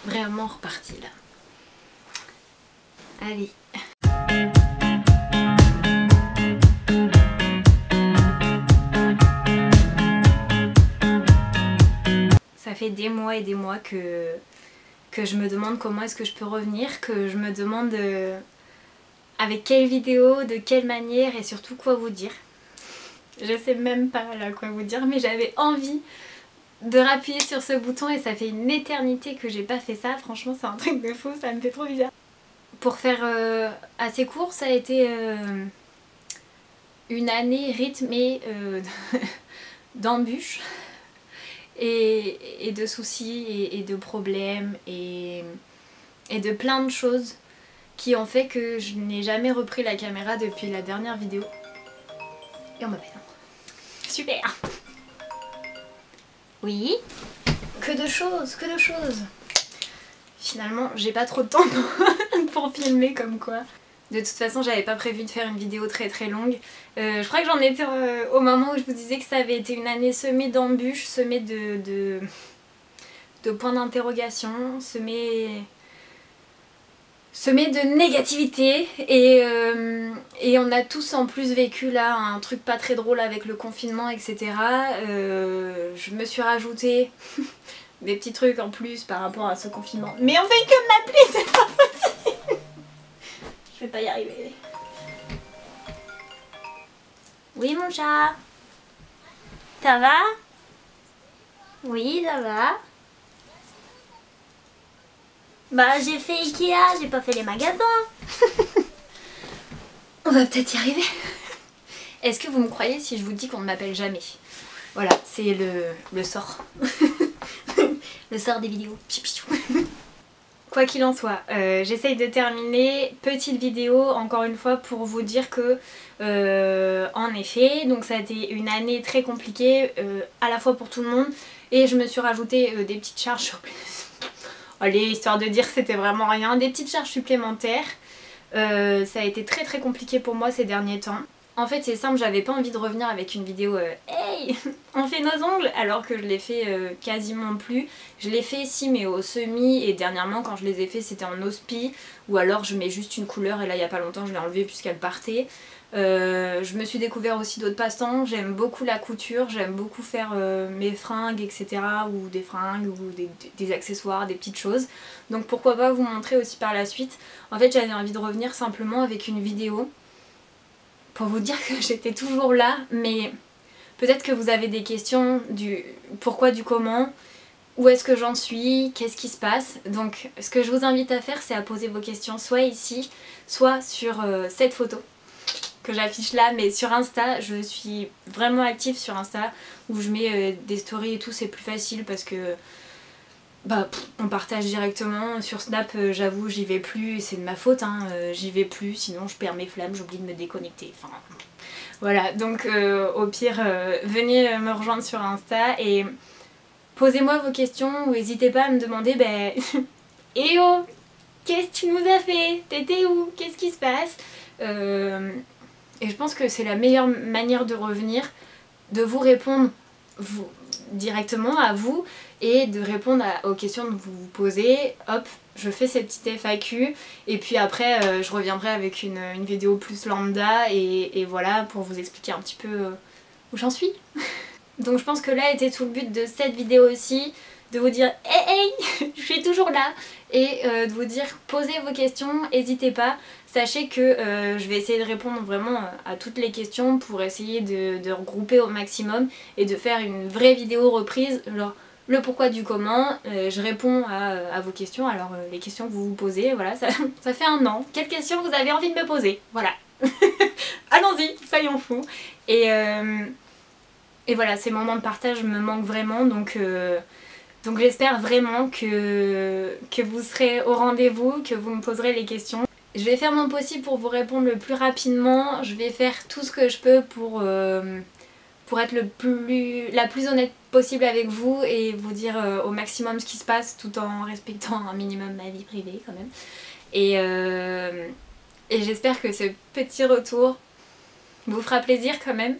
vraiment reparti là. Allez. Ça fait des mois et des mois que je me demande comment est-ce que je peux revenir, que je me demande avec quelle vidéo, de quelle manière et surtout quoi vous dire. Je sais même pas là quoi vous dire, mais j'avais envie de rappuyer sur ce bouton et ça fait une éternité que j'ai pas fait ça. Franchement c'est un truc de fou, ça me fait trop bizarre. Pour faire assez court, ça a été une année rythmée d'embûches et de soucis et de problèmes et de plein de choses qui ont fait que je n'ai jamais repris la caméra depuis la dernière vidéo. Et on m'appelle. Super. Oui. Que de choses, que de choses. Finalement, j'ai pas trop de temps pour filmer comme quoi. De toute façon, j'avais pas prévu de faire une vidéo très longue. Je crois que j'en étais au moment où je vous disais que ça avait été une année semée d'embûches, semée de points d'interrogation, semée de négativité et on a tous en plus vécu là un truc pas très drôle avec le confinement, etc. Je me suis rajouté des petits trucs en plus par rapport à ce confinement. Mais on fait que m'appeler, c'est pas possible. Je vais pas y arriver. Oui mon chat. Ça va? Oui ça va. Bah j'ai fait Ikea, j'ai pas fait les magasins. On va peut-être y arriver. Est-ce que vous me croyez si je vous dis qu'on ne m'appelle jamais? Voilà, c'est le sort. Le sort des vidéos. Quoi qu'il en soit, j'essaye de terminer. Petite vidéo encore une fois pour vous dire que en effet, donc ça a été une année très compliquée à la fois pour tout le monde et je me suis rajouté des petites charges sur plus. Allez, histoire de dire que c'était vraiment rien, des petites charges supplémentaires. Ça a été très compliqué pour moi ces derniers temps. En fait c'est simple, j'avais pas envie de revenir avec une vidéo hey on fait nos ongles alors que je l'ai fait quasiment plus. Je l'ai fait si mais au semi et dernièrement quand je les ai fait c'était en ospi ou alors je mets juste une couleur et là il y a pas longtemps je l'ai enlevée puisqu'elle partait. Je me suis découvert aussi d'autres passe-temps, j'aime beaucoup la couture, j'aime beaucoup faire mes fringues etc. ou des fringues ou des accessoires, des petites choses. Donc pourquoi pas vous montrer aussi par la suite. En fait j'avais envie de revenir simplement avec une vidéo pour vous dire que j'étais toujours là, mais peut-être que vous avez des questions du pourquoi, du comment, où est-ce que j'en suis, qu'est-ce qui se passe. Donc ce que je vous invite à faire c'est à poser vos questions soit ici, soit sur cette photo que j'affiche là, mais sur Insta, je suis vraiment active sur Insta où je mets des stories et tout, c'est plus facile parce que bah on partage directement. Sur Snap j'avoue j'y vais plus et c'est de ma faute hein, j'y vais plus sinon je perds mes flammes, j'oublie de me déconnecter, enfin voilà. Donc au pire venez me rejoindre sur Insta et posez-moi vos questions ou n'hésitez pas à me demander eh oh qu'est-ce que tu nous as fait, t'étais où, qu'est-ce qui se passe et je pense que c'est la meilleure manière de revenir, de vous répondre directement à vous et de répondre aux questions que vous vous posez. Hop, je fais cette petite FAQ et puis après je reviendrai avec une vidéo plus lambda et voilà pour vous expliquer un petit peu où j'en suis. Donc je pense que là était tout le but de cette vidéo aussi, de vous dire hey je suis toujours là et de vous dire posez vos questions, n'hésitez pas. Sachez que je vais essayer de répondre vraiment à toutes les questions pour essayer de regrouper au maximum et de faire une vraie vidéo reprise, genre le pourquoi du comment. Je réponds à vos questions, alors les questions que vous vous posez, voilà, ça fait un an. Quelles questions vous avez envie de me poser? Voilà. Allons-y, soyons fous. Et voilà, ces moments de partage me manquent vraiment, donc j'espère vraiment que vous serez au rendez-vous, que vous me poserez les questions. Je vais faire mon possible pour vous répondre le plus rapidement, je vais faire tout ce que je peux pour être la plus honnête possible avec vous et vous dire au maximum ce qui se passe tout en respectant un minimum ma vie privée quand même. Et j'espère que ce petit retour vous fera plaisir quand même.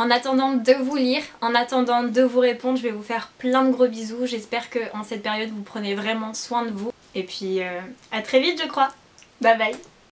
En attendant de vous lire, en attendant de vous répondre, je vais vous faire plein de gros bisous. J'espère qu'en cette période vous prenez vraiment soin de vous. Et puis à très vite je crois. Bye bye.